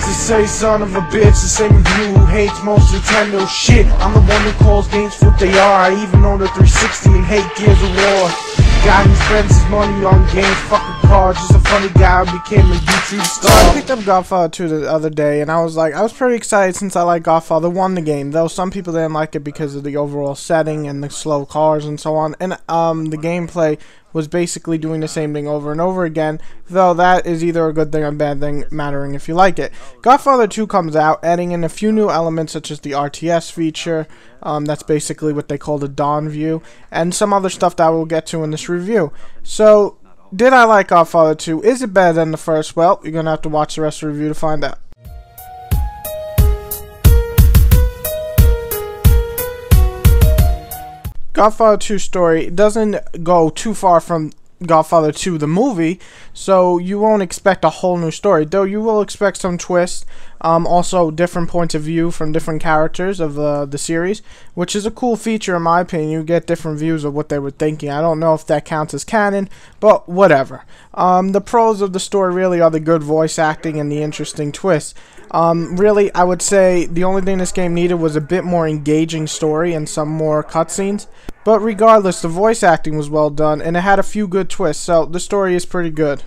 to say son of a bitch, the same with you who hates most Nintendo shit. I'm the one who calls games for what they are. I even own the 360 and hate Gears of War. Guy who spends his money on games, fucking cars, just a funny guy who became a YouTube star. So I picked up Godfather 2 the other day, and I was pretty excited since I like Godfather 1 the game, though some people didn't like it because of the overall setting and the slow cars and so on, and the gameplay was basically doing the same thing over and over again, though that is either a good thing or a bad thing, mattering if you like it. Godfather 2 comes out, adding in a few new elements such as the RTS feature, that's basically what they call the Dawn view, and some other stuff that we'll get to in this review. So, did I like Godfather 2? Is it better than the first? Well, you're going to have to watch the rest of the review to find out. Godfather 2 story doesn't go too far from Godfather 2 the movie, so you won't expect a whole new story, though you will expect some twists, also different points of view from different characters of the series, which is a cool feature in my opinion. You get different views of what they were thinking. I don't know if that counts as canon, but whatever. The pros of the story really are the good voice acting and the interesting twists. Really, I would say the only thing this game needed was a bit more engaging story and some more cutscenes. But regardless, the voice acting was well done, and it had a few good twists, so the story is pretty good.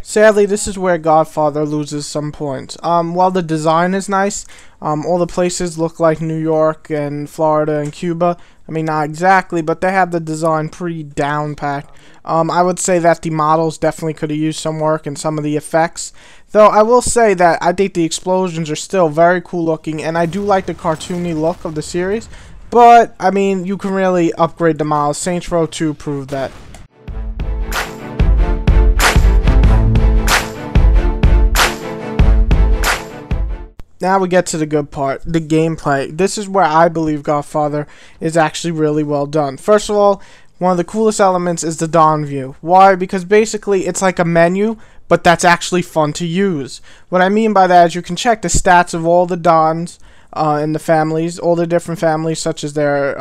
Sadly, this is where Godfather loses some points. While the design is nice, all the places look like New York and Florida and Cuba. I mean, not exactly, but they have the design pretty down-packed. I would say that the models definitely could have used some work and some of the effects. Though I will say that I think the explosions are still very cool looking, and I do like the cartoony look of the series. But, I mean, you can really upgrade the models. Saints Row 2 proved that. Now we get to the good part, the gameplay. This is where I believe Godfather is actually really well done. First of all, one of the coolest elements is the Dawn view. Why? Because basically it's like a menu, but that's actually fun to use. What I mean by that is you can check the stats of all the Dons in the families, all the different families, such as their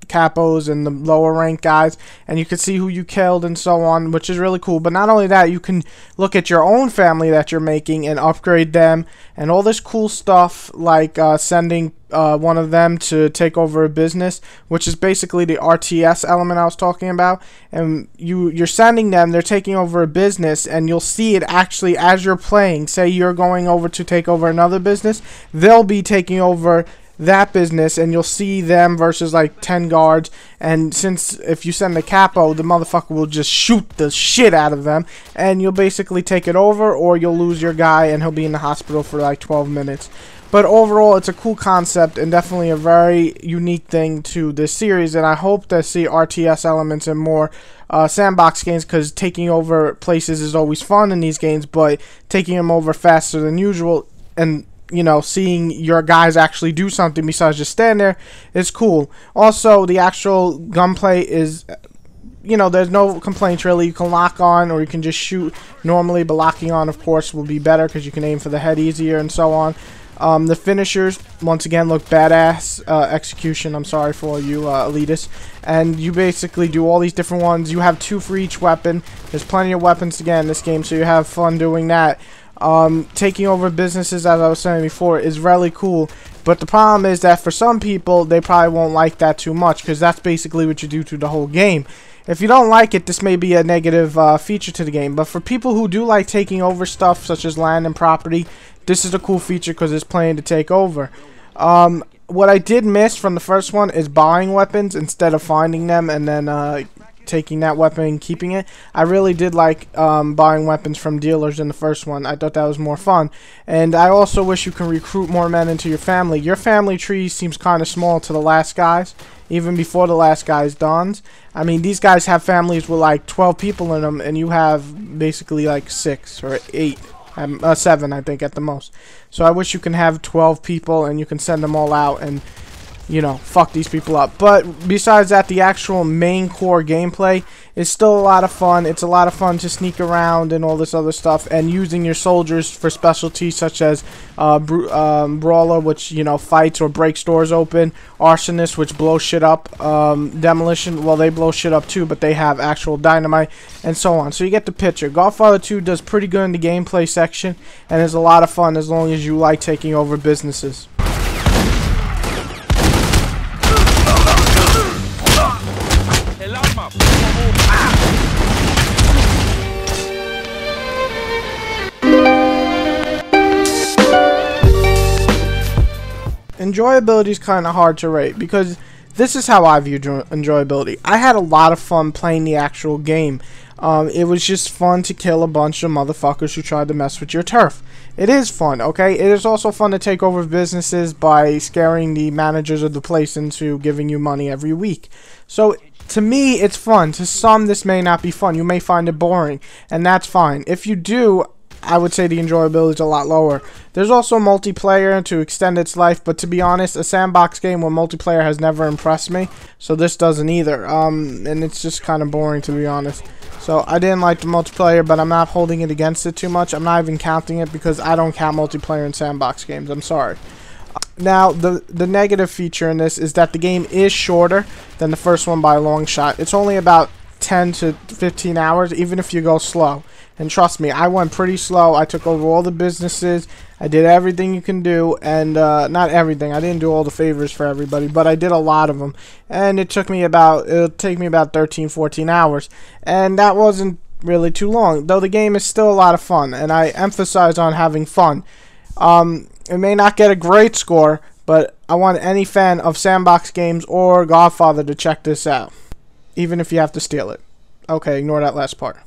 capos and the lower rank guys, and you can see who you killed and so on, which is really cool. But not only that, you can look at your own family that you're making and upgrade them and all this cool stuff, like sending one of them to take over a business, which is basically the RTS element I was talking about. And you're sending them, they're taking over a business, and you'll see it actually as you're playing. Say you're going over to take over another business, they'll be taking over that business, and you'll see them versus like 10 guards, and since if you send the capo, the motherfucker will just shoot the shit out of them, and you'll basically take it over, or you'll lose your guy and he'll be in the hospital for like 12 minutes. But overall, it's a cool concept and definitely a very unique thing to this series, and I hope to see RTS elements in more sandbox games, because taking over places is always fun in these games, but taking them over faster than usual and, you know, seeing your guys actually do something besides just stand there is cool. Also, the actual gunplay is, you know, there's no complaints really. You can lock on or you can just shoot normally, but locking on, of course, will be better because you can aim for the head easier and so on. The finishers, once again, look badass. Execution, I'm sorry for you elitists. And you basically do all these different ones. You have 2 for each weapon. There's plenty of weapons to get in this game, so you have fun doing that. Taking over businesses, as I was saying before, is really cool, but the problem is that for some people they probably won't like that too much, because that's basically what you do through the whole game. If you don't like it, this may be a negative feature to the game, but for people who do like taking over stuff such as land and property, this is a cool feature because it's playing to take over. What I did miss from the first one is buying weapons instead of finding them and then taking that weapon and keeping it. I really did like buying weapons from dealers in the first one. I thought that was more fun. And I also wish you can recruit more men into your family. Your family tree seems kind of small to the last guys, even before the last guys dons. I mean, these guys have families with like 12 people in them, and you have basically like 6 or 8. 7, I think, at the most. So I wish you can have 12 people and you can send them all out and you know, fuck these people up. But besides that, the actual main core gameplay is still a lot of fun. It's a lot of fun to sneak around and all this other stuff, and using your soldiers for specialties such as Brawler, which, you know, fights or breaks doors open, Arsonist, which blows shit up, Demolition, well, they blow shit up too, but they have actual dynamite, and so on. So you get the picture. Godfather 2 does pretty good in the gameplay section, and is a lot of fun as long as you like taking over businesses. Enjoyability is kind of hard to rate, because this is how I view enjoyability. I had a lot of fun playing the actual game. It was just fun to kill a bunch of motherfuckers who tried to mess with your turf. It is fun, okay? It is also fun to take over businesses by scaring the managers of the place into giving you money every week. So, to me, it's fun. To some, this may not be fun. You may find it boring, and that's fine. If you do, I would say the enjoyability is a lot lower. There's also multiplayer to extend its life, but to be honest, a sandbox game where multiplayer has never impressed me, so this doesn't either. And it's just kind of boring, to be honest. So I didn't like the multiplayer, but I'm not holding it against it too much. I'm not even counting it because I don't count multiplayer in sandbox games. I'm sorry. Now, the negative feature in this is that the game is shorter than the first one by a long shot. It's only about 10 to 15 hours, even if you go slow. And trust me, I went pretty slow. I took over all the businesses. I did everything you can do, and not everything. I didn't do all the favors for everybody, but I did a lot of them. And it'll take me about 13, 14 hours. And that wasn't really too long, though the game is still a lot of fun, and I emphasize on having fun. It may not get a great score, but I want any fan of sandbox games or Godfather to check this out, even if you have to steal it. Okay, ignore that last part.